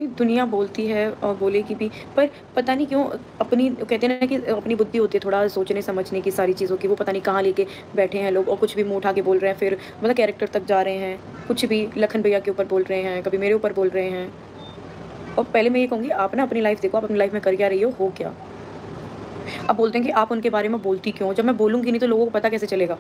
दुनिया बोलती है और बोलेगी भी, पर पता नहीं क्यों अपनी कहते हैं ना कि अपनी बुद्धि होती है थोड़ा सोचने समझने की सारी चीज़ों की, वो पता नहीं कहाँ लेके बैठे हैं लोग और कुछ भी मुँह उठा के बोल रहे हैं, फिर मतलब कैरेक्टर तक जा रहे हैं, कुछ भी लखन भैया के ऊपर बोल रहे हैं, कभी मेरे ऊपर बोल रहे हैं। और पहले मैं ये कहूँगी आप ना अपनी लाइफ़ देखो, आप अपनी लाइफ़ में कर क्या रही हो क्या? अब बोलते हैं कि आप उनके बारे में बोलती क्यों हो? जब मैं बोलूँगी नहीं तो लोगों को पता कैसे चलेगा?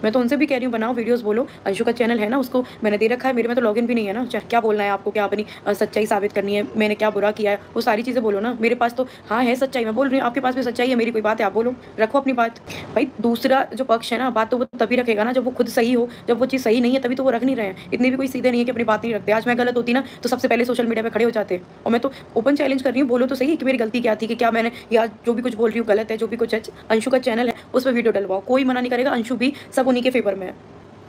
मैं तो उनसे भी कह रही हूँ बनाओ वीडियोज़ बोलो, अंशु का चैनल है ना उसको मैंने दे रखा है, मेरे में तो लॉगिन भी नहीं है ना, च क्या बोलना है आपको? क्या अपनी सच्चाई साबित करनी है? मैंने क्या बुरा किया है? वो सारी चीज़ें बोलो ना, मेरे पास तो हाँ, है सच्चाई मैं बोल रही हूँ, आपके पास भी सच्चाई है, मेरी कोई बात है आप बोलो, रखो अपनी बात। भाई दूसरा जो पक्ष है ना, बात तो वो तभी रखेगा ना जब वो खुद सही हो, जब वो चीज़ सही नहीं है तभी तो वो रख नहीं रहे हैं। इतने भी कोई सीधे नहीं है कि अपनी बात नहीं रखते। आज मैं गलत होती ना तो सबसे पहले सोशल मीडिया पे खड़े हो जाते और मैं तो ओपन चैलेंज कर रही हूँ, बोलो तो सही कि मेरी गलती क्या थी, कि क्या मैंने या जो भी कुछ बोल रही हूँ गलत है, जो भी कुछ है। अंशु का चैनल है, उस पे वीडियो डलवाओ, कोई मना नहीं करेगा, अंशु भी सब उन्हीं के फ़ेवर में है।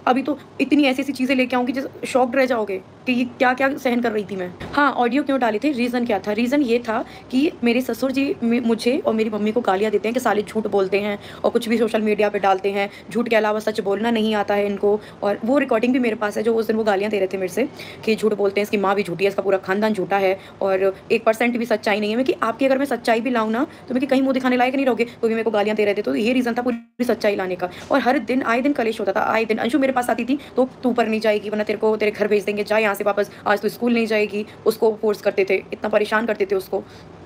अभी तो इतनी ऐसी-ऐसी चीज़ें लेके आऊँगी जिस शॉक्ड रह जाओगे कि ये क्या-क्या सहन कर रही थी मैं। हाँ, ऑडियो क्यों डाले थे, रीज़न क्या था? रीज़न ये था कि मेरे ससुर जी मुझे और मेरी मम्मी को गालियाँ देते हैं कि साले झूठ बोलते हैं और कुछ भी सोशल मीडिया पे डालते हैं। झूठ के अलावा सच बोलना नहीं आता है इनको, और वो रिकॉर्डिंग भी मेरे पास है जो उस दिन वो गालियाँ दे रहे थे मेरे से कि झूठ बोलते हैं, इसकी माँ भी झूठी है, इसका पूरा खानदान झूठा है और 1% भी सच्चाई नहीं है। मैं कि आपकी अगर मैं सच्चाई भी लाऊँ ना, तो मैं कि कहीं मुँह दिखाने लायक नहीं रहोगे, तो भी मेरे को गालियाँ दे रहे थे। तो ये रीज़न था पूरी सच्चाई लाने का। और हर दिन आए दिन कलेश होता था, आए दिन अंशु मेरे पास आती थी तो तू ऊपर नहीं जाएगी वरना तेरे को तेरे घर भेज देंगे, जा यहाँ से वापस, आज तू स्कूल नहीं जाएगी। उसको फ़ोर्स करते थे, इतना परेशान करते थे उसको।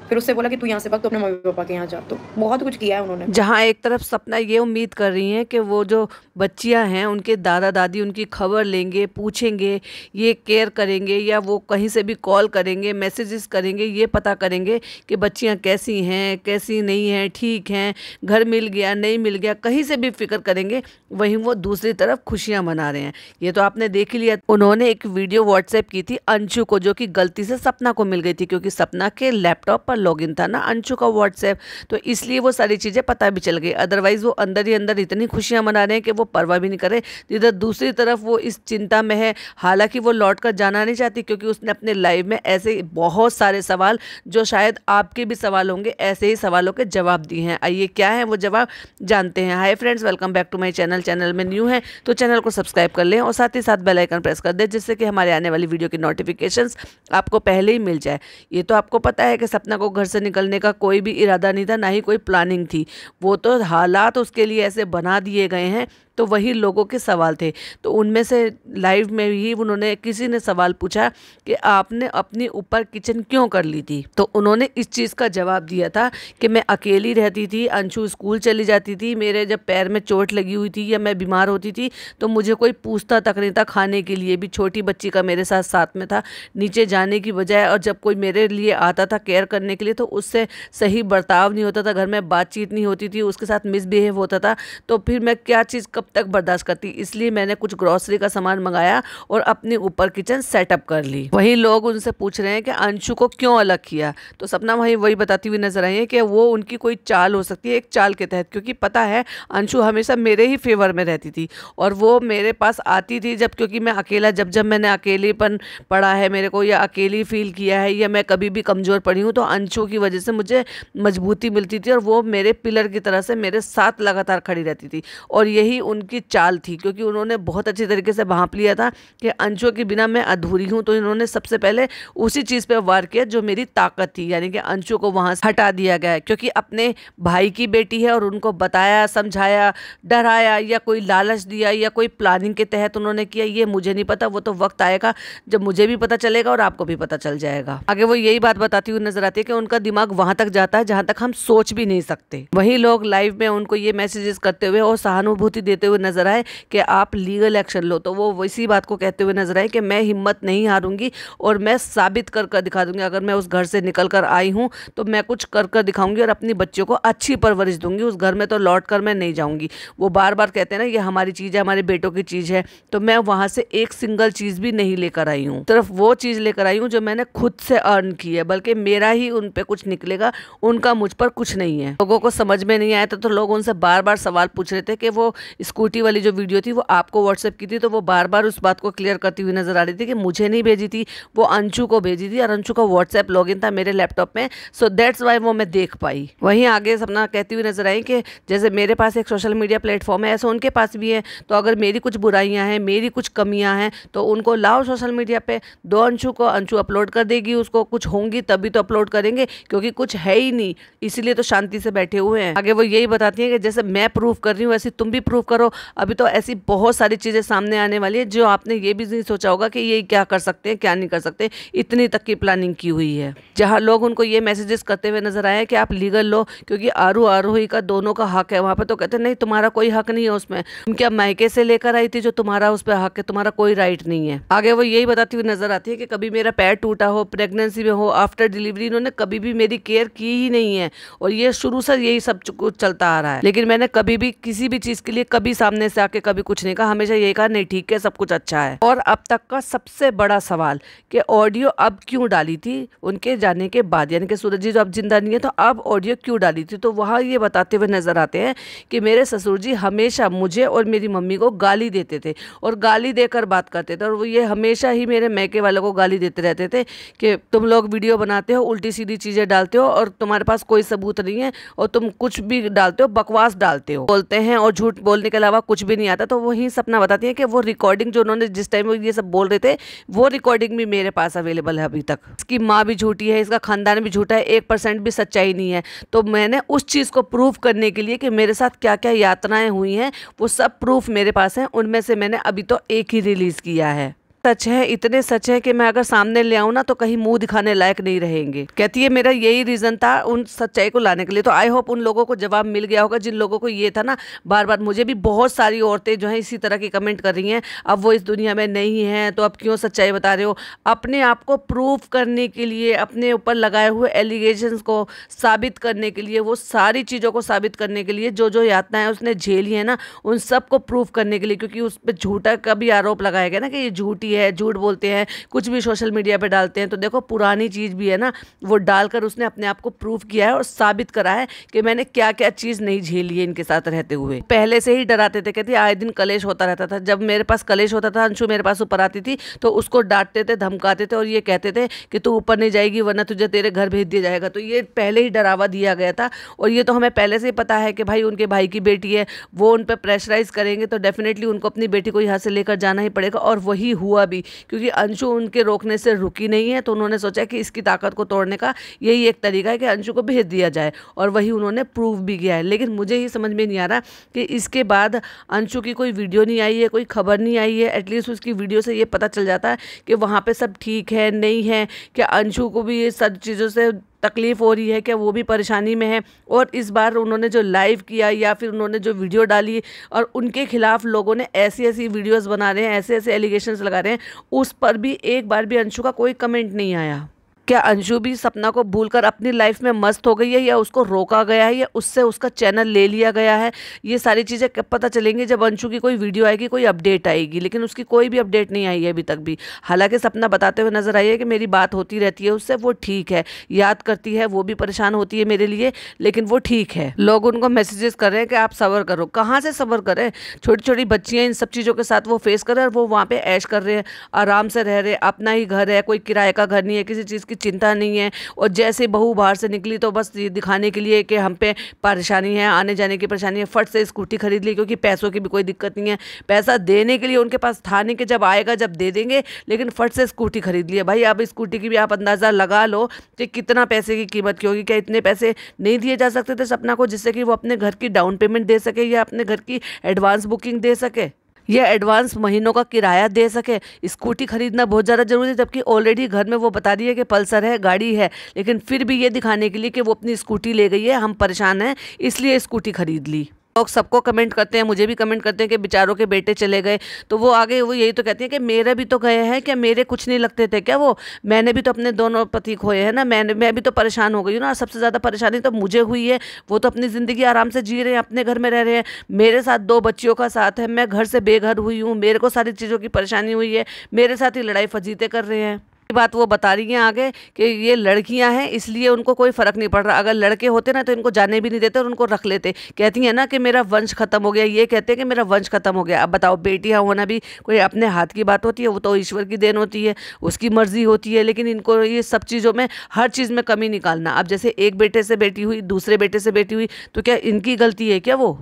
फिर उससे बोला कि तू यहाँ से भाग, तू अपने मम्मी-पापा के यहाँ जा। तो बहुत कुछ किया है उन्होंने। जहाँ एक तरफ सपना ये उम्मीद कर रही हैं कि वो जो बच्चियां हैं उनके दादा दादी उनकी खबर लेंगे, पूछेंगे, ये केयर करेंगे या वो कहीं से भी कॉल करेंगे, मैसेजेस करेंगे, ये पता करेंगे कि बच्चियां कैसी हैं, कैसी नहीं हैं, ठीक हैं, घर मिल गया नहीं मिल गया, कहीं से भी फिक्र करेंगे। वहीं वो दूसरी तरफ खुशियां मना रहे हैं। ये तो आपने देख ही लिया, उन्होंने एक वीडियो व्हाट्सएप की थी अंशु को, जो कि गलती से सपना को मिल गई थी, क्योंकि सपना के लैपटॉप पर लॉगिन था ना अंशु का व्हाट्सएप, तो इसलिए वो सारी चीज़ें पता भी चल गई। अदरवाइज वो अंदर ही अंदर इतनी खुशियां मना रहे हैं कि वो परवाह भी नहीं करे। इधर दूसरी तरफ वो इस चिंता में है, हालांकि वो लौट कर जाना नहीं चाहती, क्योंकि उसने अपने लाइफ में ऐसे बहुत सारे सवाल, जो शायद आपके भी सवाल होंगे, ऐसे ही सवालों के जवाब दिए हैं। आइए क्या है वो जवाब जानते हैं। Hi friends, welcome back to my channel. Channel में न्यू है तो चैनल को सब्सक्राइब कर लें और साथ ही साथ बेल आइकन प्रेस कर दें, जिससे कि हमारे आने वाली वीडियो की नोटिफिकेशंस आपको पहले ही मिल जाए। ये तो आपको पता है कि सपना को घर से निकलने का कोई भी इरादा नहीं था, ना ही कोई प्लानिंग थी। वो तो हालात उसके लिए ऐसे बना दिए गए हैं। तो वही लोगों के सवाल थे। तो उनमें से लाइव में ही उन्होंने, किसी ने सवाल पूछा कि आपने अपनी ऊपर किचन क्यों कर ली थी, तो उन्होंने इस चीज़ का जवाब दिया था कि मैं अकेली रहती थी, अंशु स्कूल चली जाती थी, मेरे जब पैर में चोट लगी हुई थी या मैं बीमार होती थी तो मुझे कोई पूछता तक नहीं था, खाने के लिए भी छोटी बच्ची का मेरे साथ साथ में था, नीचे जाने की बजाय, और जब कोई मेरे लिए आता था केयर करने के लिए तो उससे सही बर्ताव नहीं होता था, घर में बातचीत नहीं होती थी, उसके साथ मिसबिहेव होता था, तो फिर मैं क्या चीज़ कब तक बर्दाश्त करती। इसलिए मैंने कुछ ग्रोसरी का सामान मंगाया और अपने ऊपर किचन सेटअप कर ली। वहीं लोग उनसे पूछ रहे हैं कि अंशु को क्यों अलग किया, तो सपना वही बताती हुई नजर आई है कि वो उनकी कोई चाल हो सकती है, एक चाल के तहत, क्योंकि पता है अंशु हमेशा मेरे ही फेवर में रहती थी और वो मेरे पास आती थी जब, क्योंकि मैं अकेला, जब जब मैंने अकेलेपन पड़ा है मेरे को, या अकेली फील किया है, या मैं कभी भी कमज़ोर पड़ी हूँ, तो अंशु की वजह से मुझे मजबूती मिलती थी और वो मेरे पिलर की तरह से मेरे साथ लगातार खड़ी रहती थी। और यही उनकी चाल थी, क्योंकि उन्होंने बहुत अच्छी तरीके से भांप लिया था कि अंशु के बिना मैं अधूरी हूँ, तो इन्होंने सबसे पहले उसी चीज़ पे वार किया जो मेरी ताकत थी, यानी कि अंशु को वहाँ से हटा दिया गया है, क्योंकि अपने भाई की बेटी है और उनको बताया, समझाया, डराया, या कोई लालच दिया या कोई प्लानिंग के तहत उन्होंने किया, ये मुझे नहीं पता। वो तो वक्त आएगा जब मुझे भी पता चलेगा और आपको भी पता चल जाएगा। आगे वो यही बात बताती हुई नजर आती है कि उनका दिमाग वहां तक जाता है जहां तक हम सोच भी नहीं सकते। वही लोग लाइव में उनको ये मैसेजेस करते हुए और सहानुभूति देते हुए नजर आए कि आप लीगल एक्शन लो, तो वो इसी बात को कहते हुए नजर आए कि मैं हिम्मत नहीं हारूंगी और मैं साबित कर कर दिखा दूंगी। अगर मैं उस घर से निकल कर आई हूँ तो मैं कुछ कर कर दिखाऊंगी और अपनी बच्चियों को अच्छी परवरिश दूंगी, उस घर में तो लौट कर मैं नहीं जाऊंगी। वो बार बार कहते हैं ना, ये हमारी चीज़ है, हमारे बेटों की चीज़ है, तो मैं वहां से एक सिंगल चीज़ भी नहीं लेकर आई हूँ। सिर्फ वो चीज़ लेकर आई हूँ जो मैंने खुद से अर्न की है, बल्कि मेरा ही उन पे कुछ निकलेगा, उनका मुझ पर कुछ नहीं है। लोगों को समझ में नहीं आया था तो लोग उनसे बार बार सवाल पूछ रहे थे कि वो स्कूटी वाली जो वीडियो थी वो आपको व्हाट्सएप की थी, तो वो बार बार उस बात को क्लियर करती हुई नजर आ रही थी कि मुझे नहीं भेजी थी, वो अंशु को भेजी थी और अंशु का व्हाट्सएप लॉगिन था मेरे लैपटॉप में, सो दैट्स वाई वो मैं देख पाई। वहीं आगे सपना कहती हुई नजर आई कि जैसे मेरे पास एक सोशल मीडिया प्लेटफॉर्म है, ऐसे उनके पास भी है, तो अगर मेरी कुछ बुराइयां हैं, मेरी कुछ कमियां हैं, तो उनको लाओ सोशल मीडिया पे, दो अंशु को, अंशु अपलोड कर देगी, उसको कुछ होंगी तभी तो अपलोड करेंगे, क्योंकि कुछ है ही नहीं, इसीलिए तो शांति से बैठे हुए हैं। आगे वो यही बताती है कि जैसे मैं प्रूव कर रही हूँ वैसे तुम भी प्रूव करो। अभी तो ऐसी बहुत सारी चीजें सामने आने वाली है जो आपने ये भी नहीं सोचा होगा कि ये क्या कर सकते हैं क्या नहीं कर सकते, इतनी तक की प्लानिंग की हुई है। जहाँ लोग उनको ये मैसेजेस करते हुए नजर आए कि आप लीगल लो, क्योंकि आरोही का दोनों का हक है, वहां पे तो कहते नहीं तुम्हारा कोई हक नहीं है उसमें, तुम क्या मायके से लेकर आई थी जो तुम्हारा उस पर हक है, तुम्हारा कोई राइट नहीं है। आगे वो यही बताती हुई नजर आती है कि कभी मेरा पैर टूटा हो, प्रेगनेंसी में हो, आफ्टर डिलीवरी, इन्होंने कभी भी मेरी केयर की ही नहीं है, और ये शुरू से यही सब कुछ चलता आ रहा है। लेकिन मैंने कभी भी किसी भी चीज के लिए कभी सामने से आके कभी कुछ नहीं कहा, हमेशा यही कहा नहीं ठीक है सब कुछ अच्छा है। और अब तक का सबसे बड़ा सवाल कि ऑडियो अब क्यों डाली थी उनके जाने के बाद, यानी कि सूरज जी जो अब जिंदा नहीं है तो अब ऑडियो क्यों डाली थी, तो वहाँ ये बताते हुए नजर आते हैं कि मेरे ससुर जी हमेशा मुझे और मेरी मम्मी को गाली देते थे और गाली देकर बात करते थे, और वो ये हमेशा ही मेरे मैके वालों को गाली देते रहते थे कि तुम लोग वीडियो बनाते हो, उल्टी सीधी चीजें डालते हो और तुम्हारे पास कोई सबूत नहीं है और तुम कुछ भी डालते हो, बकवास डालते हो, बोलते हैं और झूठ बोलने के अलावा कुछ भी नहीं आता। तो वही सपना बताती है कि वो रिकॉर्डिंग जो उन्होंने जिस टाइम ये सब बोल रहे थे वो रिकॉर्डिंग भी मेरे पास अवेलेबल है अभी तक। इसकी माँ भी झूठी है, इसका खानदान भी झूठा है, 1% भी सच्चाई नहीं है। तो मैंने उस चीज को प्रूफ करने के लिए कि मेरे साथ क्या क्या यातनाएं हुई हैं वो सब प्रूफ मेरे पास है, उनमें से मैंने अभी तो एक ही रिलीज किया है। सच है, इतने सच है कि मैं अगर सामने ले आऊं ना तो कहीं मुंह दिखाने लायक नहीं रहेंगे। कहती है मेरा यही रीजन था उन सच्चाई को लाने के लिए। तो आई होप उन लोगों को जवाब मिल गया होगा जिन लोगों को ये था ना, बार बार मुझे भी बहुत सारी औरतें जो हैं इसी तरह की कमेंट कर रही हैं अब वो इस दुनिया में नहीं है तो अब क्यों सच्चाई बता रहे हो। अपने आप को प्रूफ करने के लिए, अपने ऊपर लगाए हुए एलिगेशंस को साबित करने के लिए, वो सारी चीज़ों को साबित करने के लिए जो जो यातनाएं उसने झेली है ना उन सबको प्रूफ करने के लिए, क्योंकि उस पर झूठा का भी आरोप लगाया गया ना कि ये झूठी है, झूठ बोलते हैं, कुछ भी सोशल मीडिया पे डालते हैं। तो देखो पुरानी चीज भी है ना वो डालकर उसने अपने आप को प्रूफ किया है और साबित करा है कि मैंने क्या क्या चीज नहीं झेली है इनके साथ रहते हुए। पहले से ही डराते थे, कहती आए दिन कलेश होता रहता था। जब मेरे पास कलेश होता था, अंशु मेरे पास ऊपर आती थी तो उसको डांटते थे, धमकाते थे और ये कहते थे कि तू ऊपर नहीं जाएगी वरना तुझे तेरे घर भेज दिया जाएगा। तो ये पहले ही डरावा दिया गया था और ये तो हमें पहले से ही पता है कि भाई उनके भाई की बेटी है, वो उन पर प्रेशराइज करेंगे तो डेफिनेटली उनको अपनी बेटी को यहाँ से लेकर जाना ही पड़ेगा। और वही हुआ भी, क्योंकि अंशु उनके रोकने से रुकी नहीं है तो उन्होंने सोचा कि इसकी ताकत को तोड़ने का यही एक तरीका है कि अंशु को भेज दिया जाए, और वही उन्होंने प्रूव भी किया है। लेकिन मुझे ये समझ में नहीं आ रहा कि इसके बाद अंशु की कोई वीडियो नहीं आई है, कोई खबर नहीं आई है। एटलीस्ट उसकी वीडियो से ये पता चल जाता है कि वहाँ पे सब ठीक है नहीं है, कि अंशु को भी ये सब चीज़ों से तकलीफ हो रही है, क्या वो भी परेशानी में है। और इस बार उन्होंने जो लाइव किया या फिर उन्होंने जो वीडियो डाली और उनके खिलाफ लोगों ने ऐसी ऐसी वीडियोस बना रहे हैं, ऐसे ऐसे एलिगेशंस लगा रहे हैं, उस पर भी एक बार भी अंशु का कोई कमेंट नहीं आया। क्या अंशु भी सपना को भूलकर अपनी लाइफ में मस्त हो गई है, या उसको रोका गया है, या उससे उसका चैनल ले लिया गया है? ये सारी चीज़ें कब पता चलेंगी? जब अंशु की कोई वीडियो आएगी, कोई अपडेट आएगी। लेकिन उसकी कोई भी अपडेट नहीं आई है अभी तक भी। हालांकि सपना बताते हुए नजर आई है कि मेरी बात होती रहती है उससे, वो ठीक है, याद करती है, वो भी परेशान होती है मेरे लिए, लेकिन वो ठीक है। लोग उनको मैसेजेस कर रहे हैं कि आप सब्र करो। कहाँ से सब्र करें? छोटी छोटी बच्चियाँ इन सब चीज़ों के साथ वो फेस कर रहे हैं और वो वहाँ पे ऐश कर रहे हैं, आराम से रह रहे हैं, अपना ही घर है, कोई किराए का घर नहीं है, किसी चीज़ की चिंता नहीं है। और जैसे बहू बाहर से निकली तो बस ये दिखाने के लिए कि हम पे परेशानी है, आने जाने की परेशानी है, फट से स्कूटी खरीद ली, क्योंकि पैसों की भी कोई दिक्कत नहीं है। पैसा देने के लिए उनके पास था नहीं कि जब आएगा जब दे देंगे, लेकिन फट से स्कूटी खरीद लिया। भाई अब स्कूटी की भी आप अंदाज़ा लगा लो कि कितना पैसे की कीमत की होगी। क्या इतने पैसे नहीं दिए जा सकते थे सपना को जिससे कि वो अपने घर की डाउन पेमेंट दे सके, या अपने घर की एडवांस बुकिंग दे सके, या एडवांस महीनों का किराया दे सके? स्कूटी खरीदना बहुत ज़्यादा जरूरी है, जबकि ऑलरेडी घर में वो बता रही है कि पल्सर है, गाड़ी है, लेकिन फिर भी ये दिखाने के लिए कि वो अपनी स्कूटी ले गई है, हम परेशान हैं इसलिए स्कूटी खरीद ली। लोग सबको कमेंट करते हैं, मुझे भी कमेंट करते हैं कि बेचारों के बेटे चले गए। तो वो आगे वो यही तो कहती है कि मेरे भी तो गए हैं, क्या मेरे कुछ नहीं लगते थे क्या? वो मैंने भी तो अपने दोनों पति खोए हैं ना, मैं भी तो परेशान हो गई हूँ ना। सबसे ज़्यादा परेशानी तो मुझे हुई है, वो तो अपनी ज़िंदगी आराम से जी रहे हैं, अपने घर में रह रहे हैं, मेरे साथ 2 बच्चियों का साथ है, मैं घर से बेघर हुई हूँ, मेरे को सारी चीज़ों की परेशानी हुई है, मेरे साथ ही लड़ाई फजीते कर रहे हैं। बात वो बता रही हैं आगे कि ये लड़कियां हैं इसलिए उनको कोई फर्क नहीं पड़ रहा, अगर लड़के होते ना तो इनको जाने भी नहीं देते और उनको रख लेते। कहती हैं ना कि मेरा वंश खत्म हो गया, ये कहते हैं कि मेरा वंश खत्म हो गया। अब बताओ, बेटियां होना भी कोई अपने हाथ की बात होती है? वो तो ईश्वर की देन होती है, उसकी मर्जी होती है, लेकिन इनको ये सब चीज़ों में, हर चीज़ में कमी निकालना। अब जैसे एक बेटे से बेटी हुई, दूसरे बेटे से बेटी हुई, तो क्या इनकी गलती है क्या? वो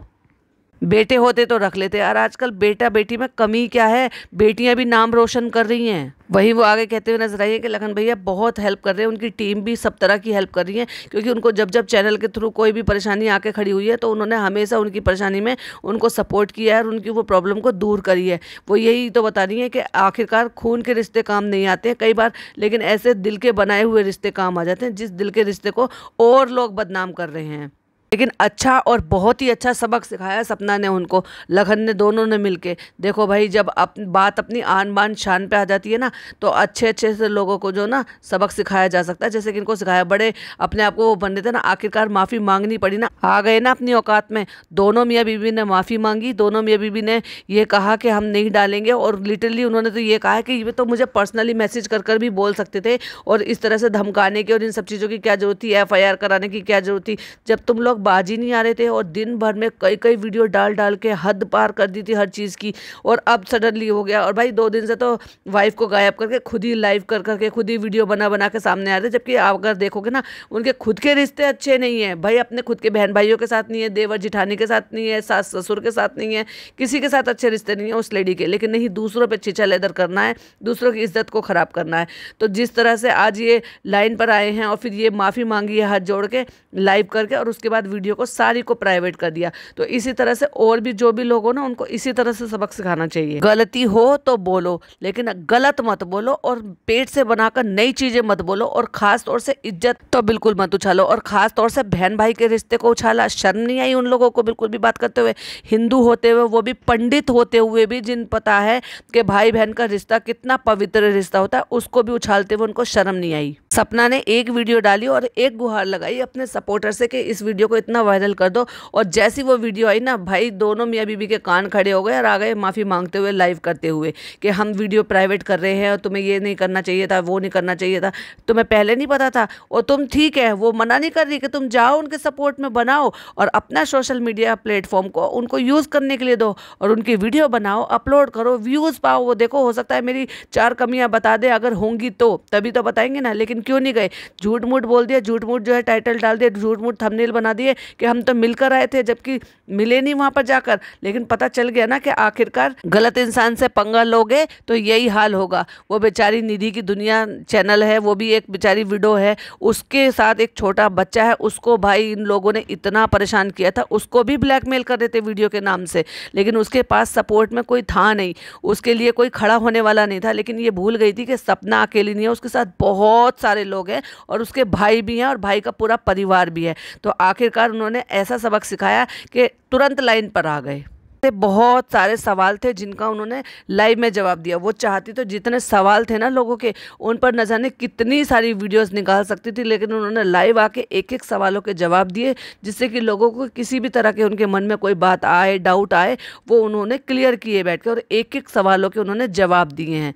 बेटे होते तो रख लेते यार। आजकल बेटा बेटी में कमी क्या है, बेटियां भी नाम रोशन कर रही हैं। वहीं वो आगे कहते हुए नजर आई है कि लखन भैया बहुत हेल्प कर रहे हैं, उनकी टीम भी सब तरह की हेल्प कर रही है, क्योंकि उनको जब जब चैनल के थ्रू कोई भी परेशानी आके खड़ी हुई है तो उन्होंने हमेशा उनकी परेशानी में उनको सपोर्ट किया है और उनकी वो प्रॉब्लम को दूर करी है। वो यही तो बता रही है कि आखिरकार खून के रिश्ते काम नहीं आते हैं कई बार, लेकिन ऐसे दिल के बनाए हुए रिश्ते काम आ जाते हैं, जिस दिल के रिश्ते को और लोग बदनाम कर रहे हैं। लेकिन अच्छा और बहुत ही अच्छा सबक सिखाया सपना ने उनको, लखन ने, दोनों ने मिलके। देखो भाई, जब बात अपनी आन बान शान पे आ जाती है ना, तो अच्छे अच्छे से लोगों को जो ना सबक सिखाया जा सकता है, जैसे कि इनको सिखाया। बड़े अपने आप को वो बन रहे थे ना, आखिरकार माफ़ी मांगनी पड़ी ना, आ गए ना अपनी औकात में। दोनों मियाँ बीवी ने माफ़ी मांगी, दोनों मियाँ बीवी ने ये कहा कि हम नहीं डालेंगे, और लिटरली उन्होंने तो ये कहा कि ये तो मुझे पर्सनली मैसेज कर कर भी बोल सकते थे, और इस तरह से धमकाने की और इन सब चीज़ों की क्या जरूरत थी, FIR कराने की क्या जरूरत थी, जब तुम लोग बाजी नहीं आ रहे थे। और दिन भर में कई कई वीडियो डाल डाल के हद पार कर दी थी हर चीज़ की, और अब सडनली हो गया। और भाई 2 दिन से तो वाइफ को गायब करके खुद ही लाइव कर करके खुद ही वीडियो बना बना के सामने आ रहे, जबकि अगर देखोगे ना, उनके खुद के रिश्ते अच्छे नहीं है भाई, अपने खुद के बहन भाइयों के साथ नहीं है, देवर जिठानी के साथ नहीं है, सास ससुर के साथ नहीं है, किसी के साथ अच्छे रिश्ते नहीं है उस लेडी के, लेकिन नहीं, दूसरों पे चीचा लेदर करना है, दूसरों की इज्जत को खराब करना है। तो जिस तरह से आज ये लाइन पर आए हैं और फिर ये माफ़ी मांगी है हाथ जोड़ के लाइव करके, और उसके बाद वीडियो को सारी को प्राइवेट कर दिया। तो इसी तरह से और भी जो भी लोग हो ना, उनको इसी तरह से सबक सिखाना चाहिए। गलती हो तो बोलो, लेकिन गलत मत बोलो, और पेट से बनाकर नई चीजें मत बोलो, और खास तौर से इज्जत तो बिल्कुल मत उछालो, और खास तौर से बहन भाई के रिश्ते को उछाला। शर्म नहीं आई उन लोगों को बिल्कुल भी बात करते हुए, हिंदू होते हुए, वो भी पंडित होते हुए भी, जिन पता है कि भाई बहन का रिश्ता कितना पवित्र रिश्ता होता है, उसको भी उछालते हुए उनको शर्म नहीं आई। सपना ने एक वीडियो डाली और एक गुहार लगाई अपने सपोर्टर से कि इस वीडियो को इतना वायरल कर दो, और जैसी वो वीडियो आई ना भाई, दोनों मियाँ बीबी के कान खड़े हो गए और आ गए माफ़ी मांगते हुए, लाइव करते हुए कि हम वीडियो प्राइवेट कर रहे हैं और तुम्हें ये नहीं करना चाहिए था, वो नहीं करना चाहिए था, तुम्हें पहले नहीं पता था। और तुम, ठीक है, वो मना नहीं कर रही कि तुम जाओ उनके सपोर्ट में, बनाओ और अपना सोशल मीडिया प्लेटफॉर्म को उनको यूज़ करने के लिए दो, और उनकी वीडियो बनाओ, अपलोड करो, व्यूज़ पाओ। वो देखो, हो सकता है मेरी 4 कमियाँ बता दे, अगर होंगी तो तभी तो बताएंगे ना। लेकिन क्यों नहीं गए, झूठ मूठ बोल दिया, झूठ मूठ जो है टाइटल डाल दिया, झूठ मूठ थंबनेल बना दिए कि हम तो मिलकर आए थे, जबकि मिले नहीं वहां पर जाकर। लेकिन पता चल गया ना कि आखिरकार गलत इंसान से पंगा लोगे तो यही हाल होगा। वो बेचारी निधि की दुनिया चैनल है, वो भी एक बेचारी विडो है, उसके साथ एक छोटा बच्चा है, उसको भाई इन लोगों ने इतना परेशान किया था, उसको भी ब्लैकमेल कर रहे थे वीडियो के नाम से, लेकिन उसके पास सपोर्ट में कोई था नहीं, उसके लिए कोई खड़ा होने वाला नहीं था। लेकिन ये भूल गई थी कि सपना अकेली नहीं है, उसके साथ बहुत सारे लोग हैं, और उसके भाई भी हैं, और भाई का पूरा परिवार भी है। तो आखिरकार उन्होंने ऐसा सबक सिखाया कि तुरंत लाइन पर आ गए। बहुत सारे सवाल थे जिनका उन्होंने लाइव में जवाब दिया। वो चाहती तो जितने सवाल थे ना लोगों के, उन पर न जाने कितनी सारी वीडियोस निकाल सकती थी, लेकिन उन्होंने लाइव आके एक एक सवालों के जवाब दिए, जिससे कि लोगों को किसी भी तरह के उनके मन में कोई बात आए, डाउट आए, वो उन्होंने क्लियर किए बैठ के, और एक एक सवालों के उन्होंने जवाब दिए हैं।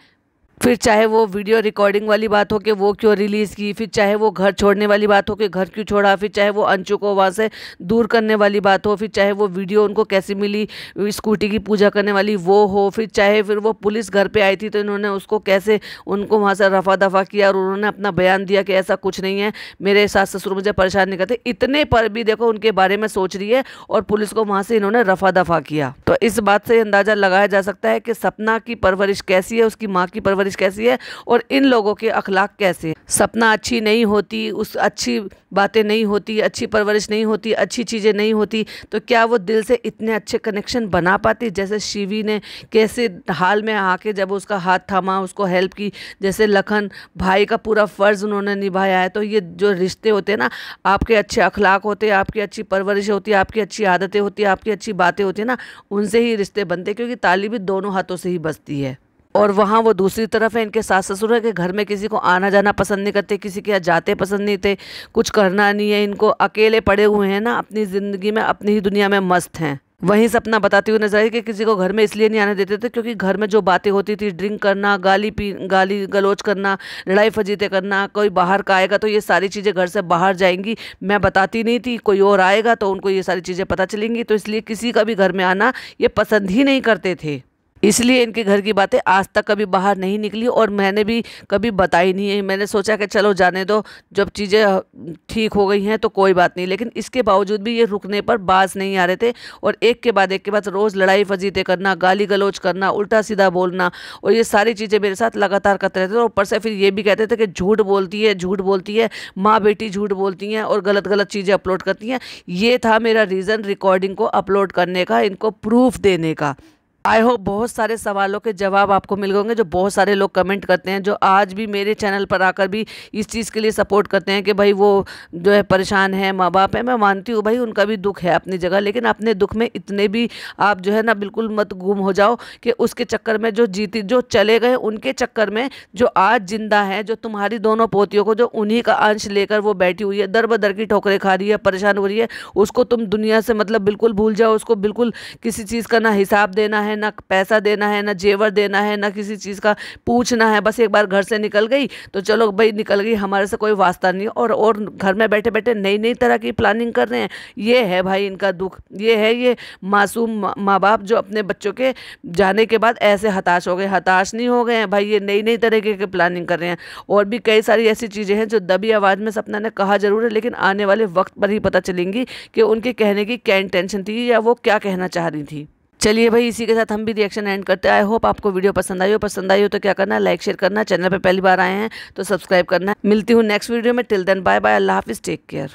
फिर चाहे वो वीडियो रिकॉर्डिंग वाली बात हो कि वो क्यों रिलीज़ की, फिर चाहे वो घर छोड़ने वाली बात हो कि घर क्यों छोड़ा, फिर चाहे वो अंशु को वहाँ से दूर करने वाली बात हो, फिर चाहे वो वीडियो उनको कैसी मिली स्कूटी की पूजा करने वाली वो हो, फिर चाहे फिर वो पुलिस घर पे आई थी तो इन्होंने उसको कैसे उनको वहाँ से रफा दफा किया, और उन्होंने अपना बयान दिया कि ऐसा कुछ नहीं है, मेरे सास ससुर मुझे परेशान नहीं करते। इतने पर भी देखो उनके बारे में सोच रही है, और पुलिस को वहाँ से इन्होंने रफा दफा किया। तो इस बात से अंदाज़ा लगाया जा सकता है कि सपना की परवरिश कैसी है, उसकी माँ की परवरिश कैसी है, और इन लोगों के अखलाक कैसे हैं। सपना अच्छी नहीं होती, उस अच्छी बातें नहीं होती, अच्छी परवरिश नहीं होती, अच्छी चीज़ें नहीं होती, तो क्या वो दिल से इतने अच्छे कनेक्शन बना पाती, जैसे शिवी ने कैसे हाल में आके जब उसका हाथ थामा, उसको हेल्प की, जैसे लखन भाई का पूरा फ़र्ज़ उन्होंने निभाया है। तो ये जो रिश्ते होते हैं ना, आपके अच्छे अखलाक होते हैं, आपकी अच्छी परवरिश होती है, आपकी अच्छी आदतें होती है, आपकी अच्छी बातें होती है ना, उनसे ही रिश्ते बनते हैं, क्योंकि ताली भी दोनों हाथों से ही बजती है। और वहाँ वो दूसरी तरफ है, इनके सास ससुर है कि घर में किसी को आना जाना पसंद नहीं करते, किसी के यहाँ जाते पसंद नहीं थे, कुछ करना नहीं है, इनको अकेले पड़े हुए हैं ना, अपनी ज़िंदगी में अपनी ही दुनिया में मस्त हैं। वहीं सपना बताती हुई नजर आई कि किसी को घर में इसलिए नहीं आने देते थे क्योंकि घर में जो बातें होती थी, ड्रिंक करना, गाली गलौज करना, लड़ाई फजीते करना, कोई बाहर का आएगा तो ये सारी चीज़ें घर से बाहर जाएंगी, मैं बताती नहीं थी, कोई और आएगा तो उनको ये सारी चीज़ें पता चलेंगी, तो इसलिए किसी का भी घर में आना ये पसंद ही नहीं करते थे। इसलिए इनके घर की बातें आज तक कभी बाहर नहीं निकली और मैंने भी कभी बताई नहीं है। मैंने सोचा कि चलो जाने दो, जब चीज़ें ठीक हो गई हैं तो कोई बात नहीं, लेकिन इसके बावजूद भी ये रुकने पर बाज नहीं आ रहे थे और एक के बाद रोज़ लड़ाई फजीते करना, गाली गलौज करना, उल्टा सीधा बोलना और ये सारी चीज़ें मेरे साथ लगातार करते रहते थे। और ऊपर से फिर ये भी कहते थे कि झूठ बोलती है, झूठ बोलती है, माँ बेटी झूठ बोलती हैं और गलत गलत चीज़ें अपलोड करती हैं। ये था मेरा रीज़न रिकॉर्डिंग को अपलोड करने का, इनको प्रूफ देने का। आई होप बहुत सारे सवालों के जवाब आपको मिल गए होंगे, जो बहुत सारे लोग कमेंट करते हैं, जो आज भी मेरे चैनल पर आकर भी इस चीज़ के लिए सपोर्ट करते हैं कि भाई वो जो है परेशान है, माँ बाप है। मैं मानती हूँ भाई उनका भी दुख है अपनी जगह, लेकिन अपने दुख में इतने भी आप जो है ना बिल्कुल मत गुम हो जाओ कि उसके चक्कर में जो चले गए उनके चक्कर में जो आज जिंदा है, जो तुम्हारी दोनों पोतियों को जो उन्हीं का अंश लेकर वो बैठी हुई है, दर बदर की ठोकरें खा रही है, परेशान हो रही है, उसको तुम दुनिया से मतलब बिल्कुल भूल जाओ। उसको बिल्कुल किसी चीज़ का ना हिसाब देना है, ना पैसा देना है, ना जेवर देना है, ना किसी चीज़ का पूछना है। बस एक बार घर से निकल गई तो चलो भाई निकल गई, हमारे से कोई वास्ता नहीं। और घर में बैठे बैठे नई नई तरह की प्लानिंग कर रहे हैं। ये है भाई इनका दुख, ये है ये मासूम माँ बाप जो अपने बच्चों के जाने के बाद ऐसे हताश हो गए। हताश नहीं हो गए हैं भाई, ये नई नई तरीके की प्लानिंग कर रहे हैं। और भी कई सारी ऐसी चीज़ें हैं जो दबी आवाज़ में सपना ने कहा जरूर है, लेकिन आने वाले वक्त पर ही पता चलेंगी कि उनके कहने की क्या इंटेंशन थी या वो क्या कहना चाह रही थी। चलिए भाई, इसी के साथ हम भी रिएक्शन एंड करते हैं। आई होप आपको वीडियो पसंद आई हो तो क्या करना है, लाइक शेयर करना, चैनल पे पहली बार आए हैं तो सब्सक्राइब करना। मिलती हूँ नेक्स्ट वीडियो में। टिल देन बाय बाय, अल्लाह हाफिज़, टेक केयर।